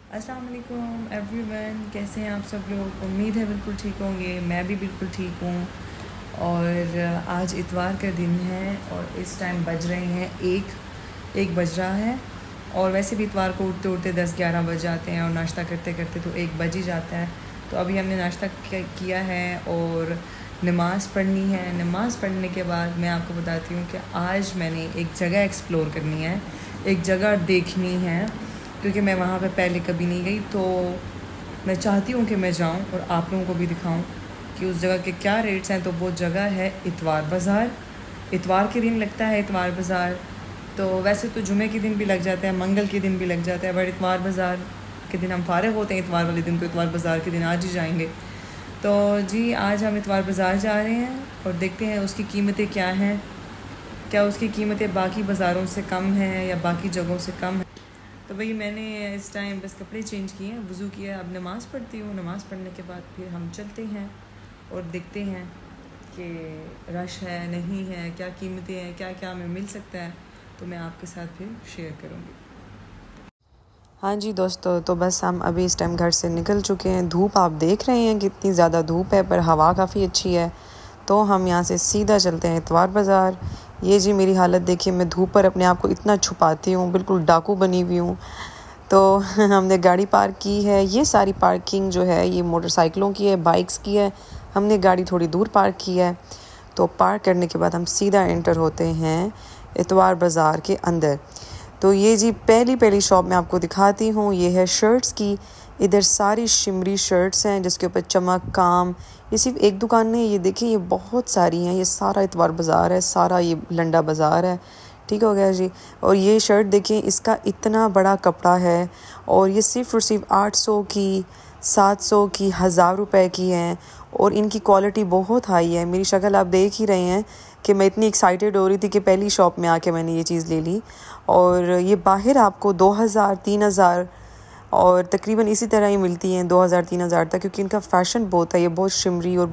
अस्सलाम वालेकुम एवरीवन, कैसे हैं आप सब लोग। उम्मीद है बिल्कुल ठीक होंगे। मैं भी बिल्कुल ठीक हूँ। और आज इतवार का दिन है और इस टाइम बज रहे हैं एक बज रहा है। और वैसे भी इतवार को उठते उठते 10-11 बज जाते हैं और नाश्ता करते करते तो 1 बज ही जाता है। तो अभी हमने नाश्ता किया है और नमाज़ पढ़नी है। नमाज़ पढ़ने के बाद मैं आपको बताती हूँ कि आज मैंने एक जगह एक्सप्लोर करनी है, एक जगह देखनी है, क्योंकि मैं वहाँ पे पहले कभी नहीं गई। तो मैं चाहती हूँ कि मैं जाऊँ और आप लोगों को भी दिखाऊँ कि उस जगह के क्या रेट्स हैं। तो वो जगह है इतवार बाज़ार। इतवार के दिन लगता है इतवार बाज़ार। तो वैसे तो जुमे के दिन भी लग जाता है, मंगल के दिन भी लग जाता है, बट इतवार बाज़ार के दिन हम फारिग होते हैं। इतवार वाले दिन तो इतवार बाज़ार के दिन आज ही जाएंगे। तो जी आज हम इतवार बाज़ार जा रहे हैं और देखते हैं उसकी कीमतें क्या हैं, क्या उसकी कीमतें बाकी बाज़ारों से कम हैं या बाकी जगहों से कम है। तो भाई मैंने इस टाइम बस कपड़े चेंज किए हैं, वज़ू किया, अब नमाज़ पढ़ती हूँ। नमाज़ पढ़ने के बाद फिर हम चलते हैं और देखते हैं कि रश है नहीं है, क्या कीमतें हैं, क्या क्या हमें मिल सकता है। तो मैं आपके साथ फिर शेयर करूँगी। हाँ जी दोस्तों, तो बस हम अभी इस टाइम घर से निकल चुके हैं। धूप आप देख रहे हैं कितनी ज़्यादा धूप है, पर हवा काफ़ी अच्छी है। तो हम यहाँ से सीधा चलते हैं इतवार बाज़ार। ये जी मेरी हालत देखिए, मैं धूप पर अपने आप को इतना छुपाती हूँ, बिल्कुल डाकू बनी हुई हूँ। तो हमने गाड़ी पार्क की है। ये सारी पार्किंग जो है ये मोटरसाइकिलों की है, बाइक्स की है। हमने गाड़ी थोड़ी दूर पार्क की है। तो पार्क करने के बाद हम सीधा एंटर होते हैं इतवार बाज़ार के अंदर। तो ये जी पहली शॉप मैं आपको दिखाती हूँ, ये है शर्ट्स की। इधर सारी शिमरी शर्ट्स हैं जिसके ऊपर चमक काम। ये सिर्फ एक दुकान नहीं, ये देखिए ये बहुत सारी हैं। ये सारा इतवार बाज़ार है, सारा ये लंडा बाज़ार है। ठीक हो गया जी। और ये शर्ट देखिए, इसका इतना बड़ा कपड़ा है और ये सिर्फ और सिर्फ 800 की, 700 की, 1000 रुपए की हैं। और इनकी क्वालिटी बहुत हाई है। मेरी शक्ल आप देख ही रहे हैं कि मैं इतनी एक्साइटेड हो रही थी कि पहली शॉप में आके मैंने ये चीज़ ले ली। और ये बाहर आपको 2000-3000 और तकरीबन इसी तरह ही मिलती हैं, 2000-3000 तक, क्योंकि इनका फ़ैशन बहुत है। ये बहुत शिमरी और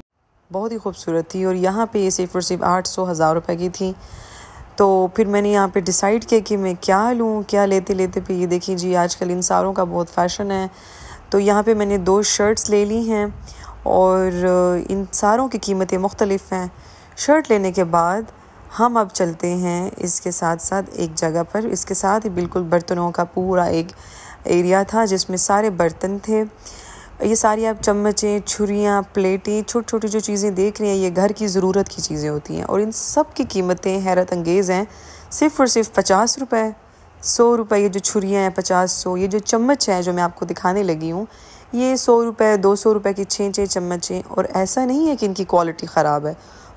बहुत ही खूबसूरत थी। और यहाँ पे ये सिर्फ और सिर्फ 800-1000 रुपए की थी। तो फिर मैंने यहाँ पे डिसाइड किया कि मैं क्या लूँ, क्या लेते लेते पे ये देखिए जी आजकल इन सारों का बहुत फ़ैशन है। तो यहाँ पे मैंने 2 शर्ट्स ले ली हैं और इन सारों की कीमतें मुख्तलिफ़ हैं। शर्ट लेने के बाद हम अब चलते हैं इसके साथ साथ एक जगह पर। इसके साथ ही बिल्कुल बर्तनों का पूरा एक एरिया था जिसमें सारे बर्तन थे। ये सारी आप चम्मचें, छुरियाँ, प्लेटें, छोटी छोटी जो चीज़ें देख रहे हैं ये घर की ज़रूरत की चीज़ें होती हैं। और इन सब की कीमतें हैरत अंगेज़ हैं। सिर्फ़ और सिर्फ 50 रुपये, 100 रुपये। ये जो छुरियाँ हैं 50-100। ये जो चम्मच है जो मैं आपको दिखाने लगी हूँ ये 100 रुपये, 200 रुपये की 6 चम्मचें। और ऐसा नहीं है कि इनकी क्वालिटी ख़राब है,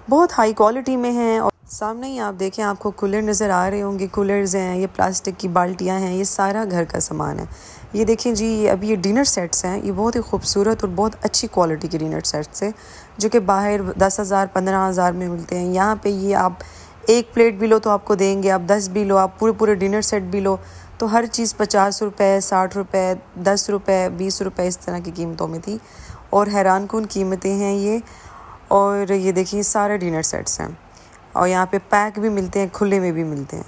बहुत हाई क्वालिटी में हैं। और सामने ही आप देखें, आपको कूलर नज़र आ रहे होंगे। कूलर्स हैं, ये प्लास्टिक की बाल्टियाँ हैं, ये सारा घर का सामान है। ये देखें जी, अभी ये डिनर सेट्स हैं। ये बहुत ही खूबसूरत और बहुत अच्छी क्वालिटी के डिनर सेट्स हैं जो कि बाहर 10,000 15,000 में मिलते हैं। यहाँ पे ये आप एक प्लेट भी लो तो आपको देंगे, आप 10 भी लो, आप पूरे डिनर सेट भी लो तो हर चीज़ 50 रुपये, 60 रुपये, 10 रुपये, 20 रुपये इस तरह की कीमतों में थी। और हैरान कुन कीमतें हैं ये। और ये देखिए सारे डिनर सेट्स हैं और यहाँ पे पैक भी मिलते हैं, खुले में भी मिलते हैं।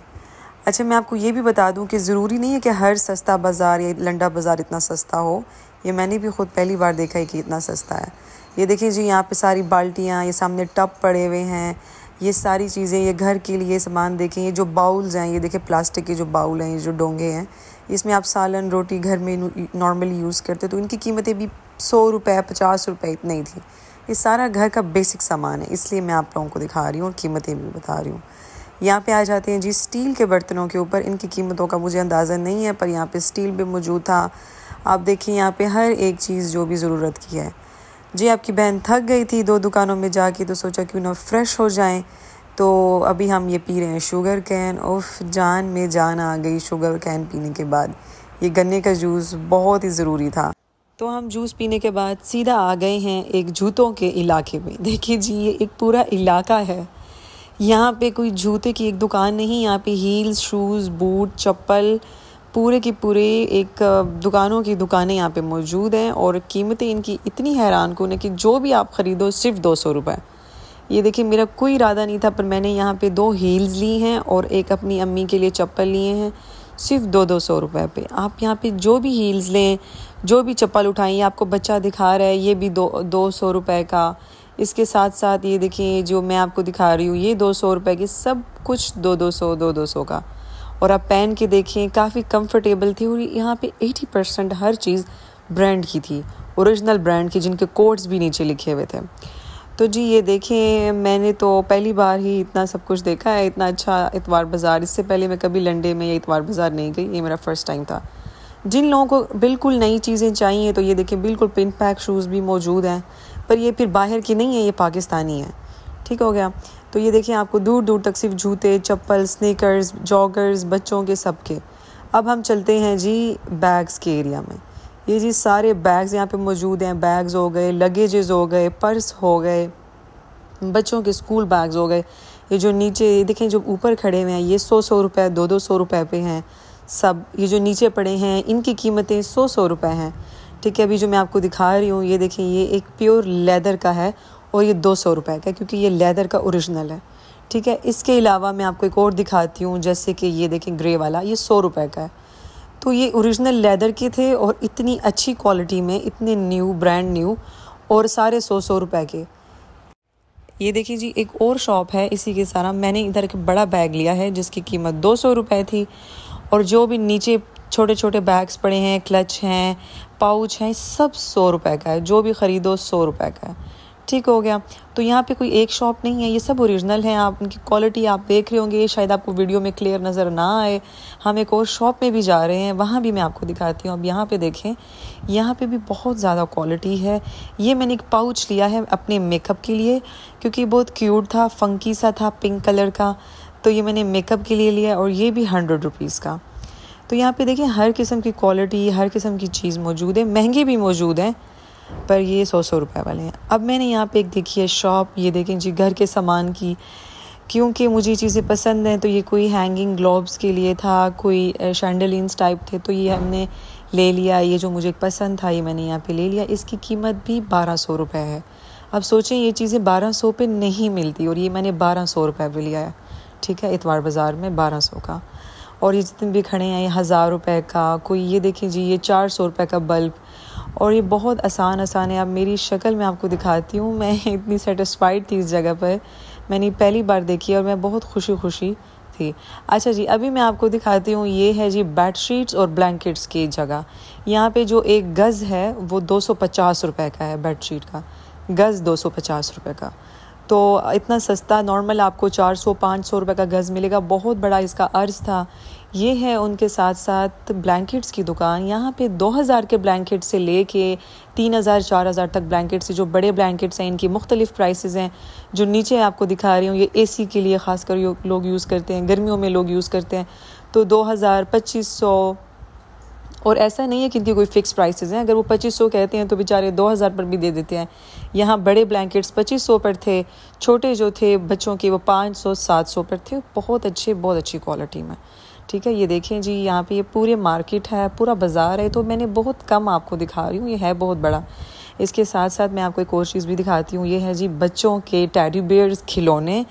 अच्छा, मैं आपको ये भी बता दूं कि ज़रूरी नहीं है कि हर सस्ता बाज़ार या लंडा बाज़ार इतना सस्ता हो। ये मैंने भी ख़ुद पहली बार देखा है कि इतना सस्ता है। ये देखिए जी, यहाँ पे सारी बाल्टियाँ, ये सामने टब पड़े हुए हैं, ये सारी चीज़ें, ये घर के लिए सामान देखें। ये जो बाउल्स हैं, ये देखिए प्लास्टिक के जो बाउल हैं, ये जो डोंगे हैं, इसमें आप सालन रोटी घर में नॉर्मली यूज़ करते तो इनकी कीमतें भी 100 रुपये, 50 रुपये इतनी ही थी। ये सारा घर का बेसिक सामान है, इसलिए मैं आप लोगों को दिखा रही हूँ और कीमतें भी बता रही हूँ। यहाँ पे आ जाते हैं जी स्टील के बर्तनों के ऊपर। इनकी कीमतों का मुझे अंदाज़ा नहीं है, पर यहाँ पे स्टील भी मौजूद था। आप देखिए यहाँ पे हर एक चीज़ जो भी ज़रूरत की है। जी आपकी बहन थक गई थी 2 दुकानों में जाके, तो सोचा क्यों ना फ्रेश हो जाएं। तो अभी हम ये पी रहे हैं शुगर कैन। उफ, जान में जान आ गई शुगर कैन पीने के बाद। ये गन्ने का जूस बहुत ही ज़रूरी था। तो हम जूस पीने के बाद सीधा आ गए हैं एक जूतों के इलाके में। देखिए जी, ये एक पूरा इलाका है। यहाँ पे कोई जूते की एक दुकान नहीं, यहाँ पे हील्स, शूज़, बूट, चप्पल, पूरे की पूरे एक दुकानों की दुकानें यहाँ पे मौजूद हैं। और कीमतें इनकी इतनी हैरान कुन है कि जो भी आप ख़रीदो सिर्फ 200 रुपये। ये देखिए, मेरा कोई इरादा नहीं था पर मैंने यहाँ पे 2 हील्स ली हैं और एक अपनी अम्मी के लिए चप्पल लिए हैं। सिर्फ 200 रुपये पे। आप यहाँ पे जो भी हील्स लें, जो भी चप्पल उठाएं, ये आपको बच्चा दिखा रहा है, ये भी 200 रुपये का। इसके साथ साथ ये देखिए जो मैं आपको दिखा रही हूँ, ये 200 रुपये की, सब कुछ 200 का। और आप पहन के देखें, काफ़ी कंफर्टेबल थी। और यहाँ पे 80% हर चीज़ ब्रांड की थी, ओरिजिनल ब्रांड की, जिनके कोड्स भी नीचे लिखे हुए थे। तो जी ये देखें, मैंने तो पहली बार ही इतना सब कुछ देखा है, इतना अच्छा इतवार बाज़ार। इससे पहले मैं कभी लंडे में या इतवार बाज़ार नहीं गई, ये मेरा फ़र्स्ट टाइम था। जिन लोगों को बिल्कुल नई चीज़ें चाहिए तो ये देखें, बिल्कुल पिन पैक शूज़ भी मौजूद हैं, पर ये फिर बाहर की नहीं है, ये पाकिस्तानी है। ठीक हो गया। तो ये देखें, आपको दूर दूर तक सिर्फ जूते, चप्पल, स्नीकर्स, जॉगर्स, बच्चों के सबके। अब हम चलते हैं जी बैग्स के एरिया में। ये जी सारे बैग्स यहाँ पे मौजूद हैं। बैग्स हो गए, लगेजेस हो गए, पर्स हो गए, बच्चों के स्कूल बैग्स हो गए। ये जो नीचे देखें, जो ऊपर खड़े हुए हैं, ये 100 रुपये, 200 रुपये पे हैं सब। ये जो नीचे पड़े हैं, इनकी कीमतें 100 रुपये हैं। ठीक है, अभी जो मैं आपको दिखा रही हूँ, ये देखें, ये एक प्योर लेदर का है और ये 200 रुपये का, क्योंकि ये लेदर का ओरिजिनल है। ठीक है, इसके अलावा मैं आपको एक और दिखाती हूँ, जैसे कि ये देखें ग्रे वाला, ये 100 रुपये का है। तो ये ओरिजिनल लेदर के थे और इतनी अच्छी क्वालिटी में, इतने न्यू, ब्रांड न्यू, और सारे 100 रुपये के। ये देखिए जी, एक और शॉप है इसी के सारा। मैंने इधर एक बड़ा बैग लिया है जिसकी कीमत 200 रुपये थी, और जो भी नीचे छोटे छोटे बैग्स पड़े हैं, क्लच हैं, पाउच हैं, सब 100 रुपये का है। जो भी ख़रीदो 100 रुपये का है। ठीक हो गया। तो यहाँ पे कोई एक शॉप नहीं है, ये सब ओरिजिनल हैं। आप उनकी क्वालिटी आप देख रहे होंगे, शायद आपको वीडियो में क्लियर नज़र ना आए। हम एक और शॉप में भी जा रहे हैं, वहाँ भी मैं आपको दिखाती हूँ। अब यहाँ पे देखें, यहाँ पे भी बहुत ज़्यादा क्वालिटी है। ये मैंने एक पाउच लिया है अपने मेकअप के लिए, क्योंकि बहुत क्यूट था, फंकी सा था, पिंक कलर का। तो ये मैंने मेकअप के लिए लिया, और ये भी 100 रुपीज़ का। तो यहाँ पे देखें, हर किस्म की क्वालिटी, हर किस्म की चीज़ मौजूद है। महंगे भी मौजूद हैं, पर ये 100 रुपये वाले हैं। अब मैंने यहाँ पे एक देखी है शॉप, ये देखें जी, घर के सामान की। क्योंकि मुझे चीज़ें पसंद हैं, तो ये कोई हैंगिंग ग्लोब्स के लिए था, कोई शैंडलिन्स टाइप थे, तो ये हमने ले लिया। ये जो मुझे पसंद था, ये मैंने यहाँ पे ले लिया। इसकी कीमत भी 1200 रुपये है। अब सोचें, ये चीज़ें 1200 पे नहीं मिलती, और ये मैंने 1200 रुपये पे लिया है। ठीक है, इतवार बाज़ार में 1200 का। और ये जितने भी खड़े हैं, ये 1000 रुपये का, कोई ये देखें जी, ये 400 रुपये का बल्ब। और ये बहुत आसान है। अब मेरी शक्ल मैं आपको दिखाती हूँ। मैं इतनी सेटिस्फाइड थी इस जगह पर, मैंने पहली बार देखी और मैं बहुत खुशी थी। अच्छा जी, अभी मैं आपको दिखाती हूँ, ये है जी बेडशीट्स और ब्लैंकेट्स की जगह। यहाँ पे जो एक गज़ है वो 250 रुपये का है, बेडशीट का गज़ 250 रुपये का। तो इतना सस्ता, नॉर्मल आपको 400-500 रुपये का गज़ मिलेगा। बहुत बड़ा इसका अर्ज़ था। ये है उनके साथ साथ ब्लैंकेट्स की दुकान। यहाँ पे 2000 के ब्लैंकेट से लेके 3000-4000 तक ब्लैंकेट्स से, जो बड़े ब्लैंकेट्स हैं, इनकी मुख्तलिफ़ प्राइसेस हैं। जो नीचे आपको दिखा रही हूँ, ये एसी के लिए ख़ासकर लोग यूज़ करते हैं, गर्मियों में लोग यूज़ करते हैं। तो 2000, 2500, और ऐसा नहीं है कि इनकी कोई फ़िक्स प्राइसेस हैं। अगर वो 2500 कहते हैं तो बेचारे 2000 पर भी दे देते हैं। यहाँ बड़े ब्लैंकेट्स 2500 पर थे, छोटे जो थे बच्चों के वो 500-700 पर थे। बहुत अच्छी क्वालिटी में। ठीक है, ये देखें जी, यहाँ पे ये पूरे मार्केट है, पूरा बाज़ार है। तो मैंने बहुत कम आपको दिखा रही हूँ, ये है बहुत बड़ा। इसके साथ साथ मैं आपको एक और चीज़ भी दिखाती हूँ। ये है जी बच्चों के टेडी बेयर्स, खिलौने।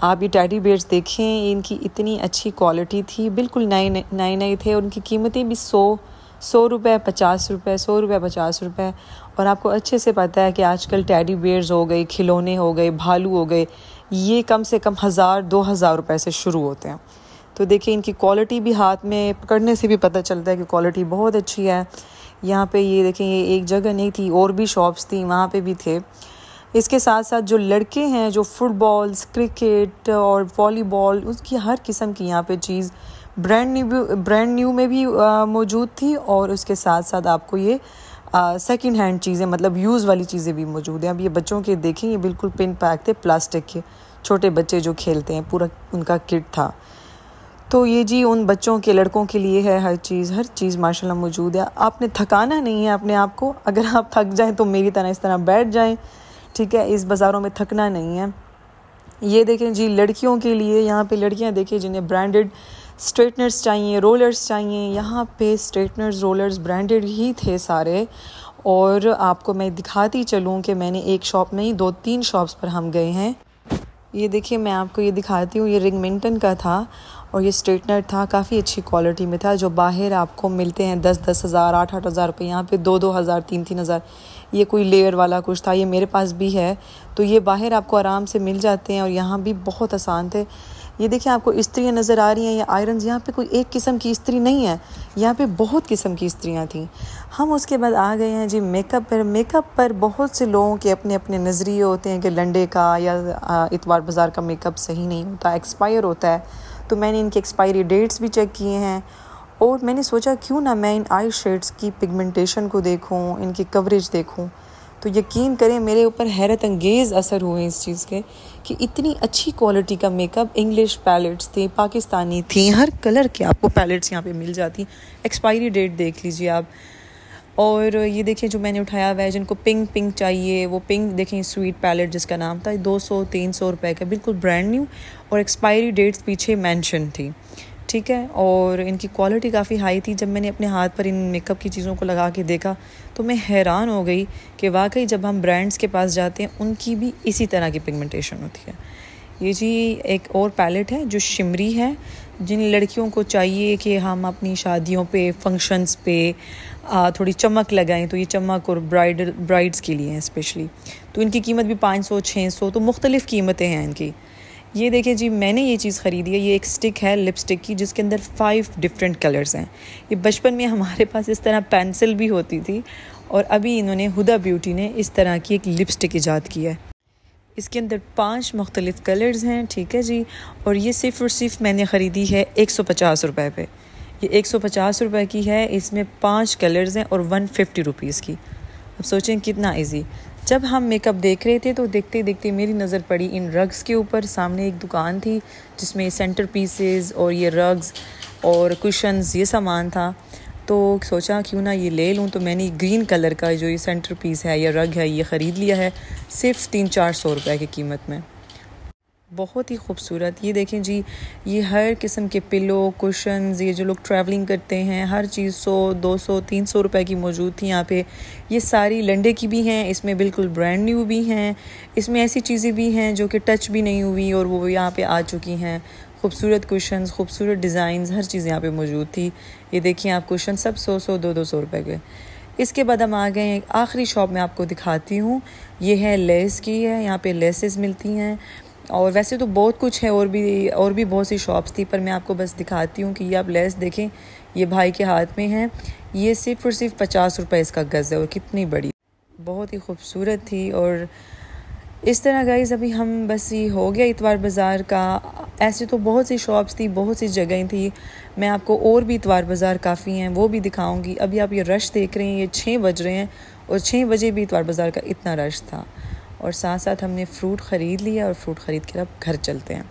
आप ये टेडी बेयर्स देखें, इनकी इतनी अच्छी क्वालिटी थी, बिल्कुल नए थे। उनकी कीमतें भी 100 रुपये, 50 रुपये, 100 रुपये, 50 रुपये। और आपको अच्छे से पता है कि आजकल टेडी बेयर्स हो गए, खिलौने हो गए, भालू हो गए, ये कम से कम 1000-2000 रुपये से शुरू होते हैं। तो देखिए, इनकी क्वालिटी भी हाथ में पकड़ने से भी पता चलता है कि क्वालिटी बहुत अच्छी है। यहाँ पे ये देखें, ये एक जगह नहीं थी, और भी शॉप्स थी, वहाँ पे भी थे। इसके साथ साथ जो लड़के हैं, जो फुटबॉल्स, क्रिकेट और वॉलीबॉल, उसकी हर किस्म की यहाँ पे चीज़ ब्रांड न्यू में भी मौजूद थी। और उसके साथ साथ आपको ये सेकंड हैंड चीज़ें, मतलब यूज़ वाली चीज़ें भी मौजूद हैं। अब ये बच्चों के देखें, ये बिल्कुल पिन पैक थे, प्लास्टिक के, छोटे बच्चे जो खेलते हैं, पूरा उनका किट था। तो ये जी उन बच्चों के, लड़कों के लिए है। हर चीज़ माशाल्लाह मौजूद है। आपने थकाना नहीं है अपने आप को। अगर आप थक जाएं तो मेरी तरह इस तरह बैठ जाएं। ठीक है, इस बाज़ारों में थकना नहीं है। ये देखें जी, लड़कियों के लिए यहाँ पे लड़कियाँ देखिए जिन्हें ब्रांडेड स्ट्रेटनर्स चाहिए, रोलर्स चाहिए। यहाँ पे स्ट्रेटनर्स, रोलर्स ब्रांडेड ही थे सारे। और आपको मैं दिखाती चलूँ कि मैंने एक शॉप नहीं, 2-3 शॉप्स पर हम गए हैं। ये देखिए, मैं आपको ये दिखाती हूँ, ये रिंगमिंटन का था। और ये स्ट्रेटनर था, काफ़ी अच्छी क्वालिटी में था। जो बाहर आपको मिलते हैं 10-10 हज़ार 8-8 हज़ार रुपये, यहाँ पे 2-2 हज़ार 3-3 हज़ार। ये कोई लेयर वाला कुछ था, ये मेरे पास भी है। तो ये बाहर आपको आराम से मिल जाते हैं और यहाँ भी बहुत आसान थे। ये देखिए आपको इस्त्रियाँ नज़र आ रही हैं, या आयरन्स। यहाँ पे कोई एक किस्म की इस्त्री नहीं है, यहाँ पे बहुत किस्म की इस्त्रियाँ थी। हम उसके बाद आ गए हैं जी मेकअप पर। मेकअप पर बहुत से लोगों के अपने अपने नज़रिए होते हैं कि लंडे का या इतवार बाज़ार का मेकअप सही नहीं होता, एक्सपायर होता है। तो मैंने इनके एक्सपायरी डेट्स भी चेक किए हैं और मैंने सोचा क्यों ना मैं इन आई शेड्स की पिगमेंटेशन को देखूं, इनकी कवरेज देखूं। तो यकीन करें मेरे ऊपर हैरत अंगेज़ असर हुए इस चीज़ के कि इतनी अच्छी क्वालिटी का मेकअप। इंग्लिश पैलेट्स थे, पाकिस्तानी थी, हर कलर के आपको पैलेट्स यहाँ पे मिल जाती। एक्सपायरी डेट देख लीजिए आप। और ये देखिए जो मैंने उठाया हुआ है, जिनको पिंक चाहिए वो पिंक देखें, स्वीट पैलेट जिसका नाम था, 200-300 रुपए का, बिल्कुल ब्रांड न्यू। और एक्सपायरी डेट्स पीछे मेंशन थी, ठीक है। और इनकी क्वालिटी काफ़ी हाई थी। जब मैंने अपने हाथ पर इन मेकअप की चीज़ों को लगा के देखा तो मैं हैरान हो गई कि वाकई जब हम ब्रांड्स के पास जाते हैं उनकी भी इसी तरह की पिगमेंटेशन होती है। ये जी एक और पैलेट है जो शिमरी है, जिन लड़कियों को चाहिए कि हम अपनी शादियों पे, फंक्शंस पे थोड़ी चमक लगाएं, तो ये चमक और ब्राइड्स के लिए हैं स्पेशली। तो इनकी कीमत भी 500-600, तो मुख्तलिफ़ कीमतें हैं इनकी। ये देखिए जी मैंने ये चीज़ ख़रीदी है। ये एक स्टिक है लिपस्टिक की, जिसके अंदर 5 डिफरेंट कलर्स हैं। ये बचपन में हमारे पास इस तरह पेंसिल भी होती थी और अभी इन्होंने हुदा ब्यूटी ने इस तरह की एक लिपस्टिक ईजाद की है। इसके अंदर 5 मुख्तलिफ़ कलर्स हैं, ठीक है जी। और ये सिर्फ़ और सिर्फ मैंने ख़रीदी है 150 रुपये पे। ये 150 रुपये की है, इसमें 5 कलर्स हैं और 150 रुपीज़ की। अब सोचें कितना इजी। जब हम मेकअप देख रहे थे तो देखते देखते मेरी नज़र पड़ी इन रग्स के ऊपर। सामने एक दुकान थी जिसमें सेंटर पीसेस और ये रग्स और कुशन्स ये सामान था। तो सोचा क्यों ना ये ले लूँ। तो मैंने ग्रीन कलर का जो ये सेंटर पीस है या रग है ये ख़रीद लिया है, सिर्फ 300-400 रुपये की कीमत में। बहुत ही खूबसूरत। ये देखें जी, ये हर किस्म के पिलो, कुशन्स, ये जो लोग ट्रैवलिंग करते हैं, हर चीज़ 100-200-300 रुपए की मौजूद थी यहाँ पे। ये सारी लंडे की भी हैं, इसमें बिल्कुल ब्रांड न्यू भी हैं। इसमें ऐसी चीज़ें भी हैं जो कि टच भी नहीं हुई और वो यहाँ पे आ चुकी हैं। खूबसूरत कुशन्स, खूबसूरत डिज़ाइंस, हर चीज़ यहाँ पे मौजूद थी। ये देखिए आप कुशन सब 100-100, 200-200 रुपए के। इसके बाद हम आ गए हैं आखिरी शॉप में, आपको दिखाती हूँ। ये है लेस की है, यहाँ पे लेसेस मिलती हैं। और वैसे तो बहुत कुछ है, और भी बहुत सी शॉप्स थी, पर मैं आपको बस दिखाती हूँ कि ये आप लेस देखें। ये भाई के हाथ में है, ये सिर्फ और सिर्फ 50 रुपये इसका गज़ है और कितनी बड़ी, बहुत ही खूबसूरत थी। और इस तरह गाइस अभी हम बस ये हो गया इतवार बाज़ार का। ऐसे तो बहुत सी शॉप्स थी, बहुत सी जगहें थी। मैं आपको और भी इतवार बाज़ार काफ़ी हैं वो भी दिखाऊंगी। अभी आप ये रश देख रहे हैं, ये 6 बज रहे हैं और 6 बजे भी इतवार बाज़ार का इतना रश था। और साथ साथ हमने फ़्रूट ख़रीद लिया और फ्रूट ख़रीद कर अब घर चलते हैं।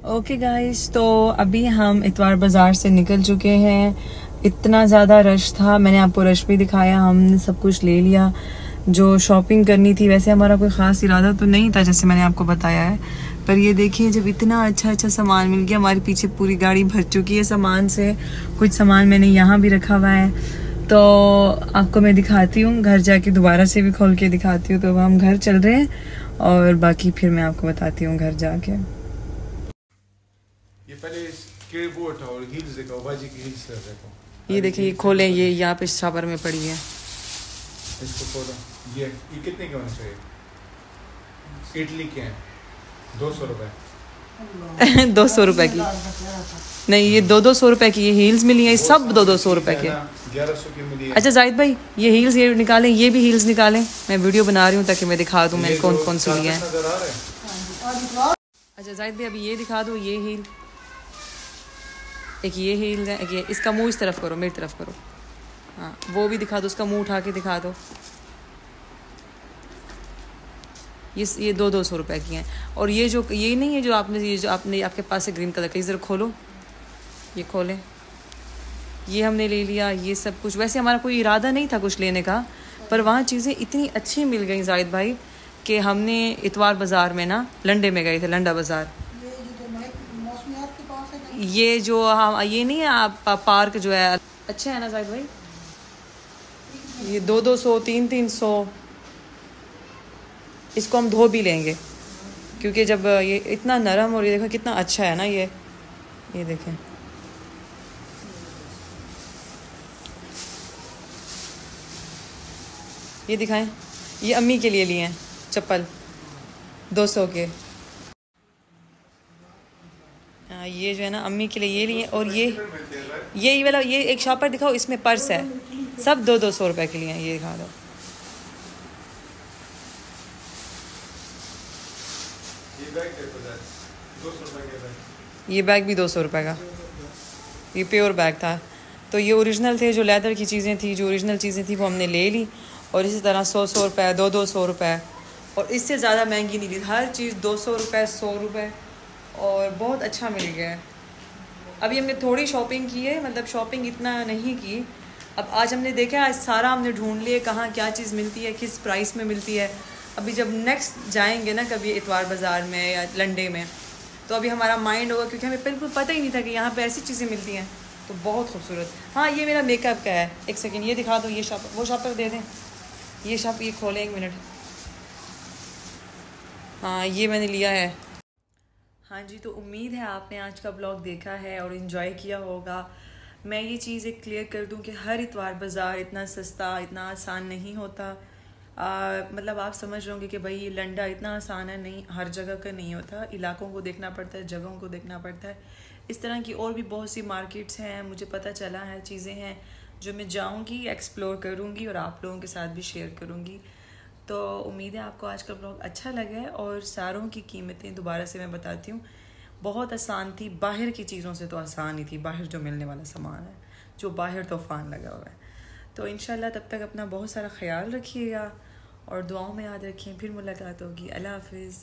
ओके गाइस, तो अभी हम इतवार बाज़ार से निकल चुके हैं। इतना ज़्यादा रश था, मैंने आपको रश भी दिखाया। हमने सब कुछ ले लिया जो शॉपिंग करनी थी। वैसे हमारा कोई ख़ास इरादा तो नहीं था जैसे मैंने आपको बताया है, पर ये देखिए जब इतना अच्छा सामान मिल गया, हमारे पीछे पूरी गाड़ी भर चुकी है सामान से। कुछ सामान मैंने यहाँ भी रखा हुआ है, तो आपको मैं दिखाती हूँ घर जाके, दोबारा से भी खोल के दिखाती हूँ। तो अब हम घर चल रहे हैं और बाकी फिर मैं आपको बताती हूँ घर जाके। ये पहले वो था और हील्स देखो, बाजी की हील्स देखो। ये देखिए, ये खोलें, ये यहाँ पे शापर में पड़ी है। इसको खोलो। ये कितने के होने चाहिए? इटली के हैं, 200 रुपए। 200 रुपए की नहीं, ये 200 रुपए की ये हील्स मिली हैं, सब 200 रुपए के। 1100 की मिली है। अच्छा जाहिद भाई, ये हील्स ये निकालें, ये भी हील्स निकालें। मैं वीडियो बना रही हूँ ताकि मैं दिखा दूँ मैंने कौन कौन सी ली है। अच्छा जाहिद भाई अभी ये दिखा दो, ये हील, एक ये हील है, एक ये। इसका मुंह इस तरफ करो, मेरी तरफ करो। हाँ वो भी दिखा दो, उसका मुंह उठा के दिखा दो। ये 200 रुपए की हैं। और ये जो ये नहीं है जो आपने आपके पास से ग्रीन कलर का, इधर खोलो, ये खोलें, ये हमने ले लिया। ये सब कुछ वैसे हमारा कोई इरादा नहीं था कुछ लेने का, पर वहाँ चीज़ें इतनी अच्छी मिल गई जाहिद भाई कि हमने इतवार बाज़ार में ना लंडे में गए थे, लंडा बाज़ार। ये जो हम ये नहीं है आप पार्क जो है, अच्छा है ना जाहिद भाई। ये 200-200, 300-300। इसको हम धो भी लेंगे क्योंकि जब ये इतना नरम और ये देखो कितना अच्छा है ना, ये ये देखें, ये दिखाएं, ये अम्मी के लिए लिए हैं चप्पल 200 के। ये जो है ना अम्मी के लिए ये लिए, और ये वाला ये एक शॉपर दिखाओ, इसमें पर्स है, सब 200 रुपए के लिए हैं। ये दिखा दो, ये बैग भी 200 रुपए का, ये प्योर बैग था। तो ये ओरिजिनल थे, जो लेदर की चीज़ें थी, जो ओरिजिनल चीज़ें थी वो हमने ले ली। और इसी तरह 100 रुपए, 200 रुपए, और इससे ज़्यादा महंगी नहीं थी। हर चीज़ 200 रुपए, 100 रुपए, और बहुत अच्छा मिल गया है। अभी हमने थोड़ी शॉपिंग की है, मतलब शॉपिंग इतना नहीं की। अब आज हमने देखा, आज सारा हमने ढूंढ लिया कहाँ क्या चीज़ मिलती है, किस प्राइस में मिलती है। अभी जब नेक्स्ट जाएंगे ना कभी इतवार बाज़ार में या लंडे में, तो अभी हमारा माइंड होगा, क्योंकि हमें बिल्कुल पता ही नहीं था कि यहाँ पे ऐसी चीज़ें मिलती हैं। तो बहुत खूबसूरत। हाँ, ये मेरा मेकअप का है, एक सेकेंड ये दिखा दो। ये शॉप, वो शॉपर दे दें, ये शॉप, ये खोलें, 1 मिनट। हाँ, ये मैंने लिया है। हाँ जी, तो उम्मीद है आपने आज का ब्लॉग देखा है और इन्जॉय किया होगा। मैं ये चीज़ एक क्लियर कर दूं कि हर इतवार बाज़ार इतना सस्ता, इतना आसान नहीं होता। मतलब आप समझ रहे होंगे कि भाई ये लंडा इतना आसान है, नहीं, हर जगह का नहीं होता। इलाकों को देखना पड़ता है, जगहों को देखना पड़ता है। इस तरह की और भी बहुत सी मार्केट्स हैं, मुझे पता चला है, चीज़ें हैं जो मैं जाऊँगी, एक्सप्लोर करूँगी और आप लोगों के साथ भी शेयर करूँगी। तो उम्मीद है आपको आज का ब्लॉग अच्छा लगा है। और सारों की कीमतें दोबारा से मैं बताती हूँ, बहुत आसान थी। बाहर की चीज़ों से तो आसान ही थी, बाहर जो मिलने वाला सामान है, जो बाहर तूफ़ान लगा हुआ है। तो इंशाल्लाह तब तक अपना बहुत सारा ख्याल रखिएगा और दुआओं में याद रखिए। फिर मुलाकात होगी। अल्लाह हाफिज़।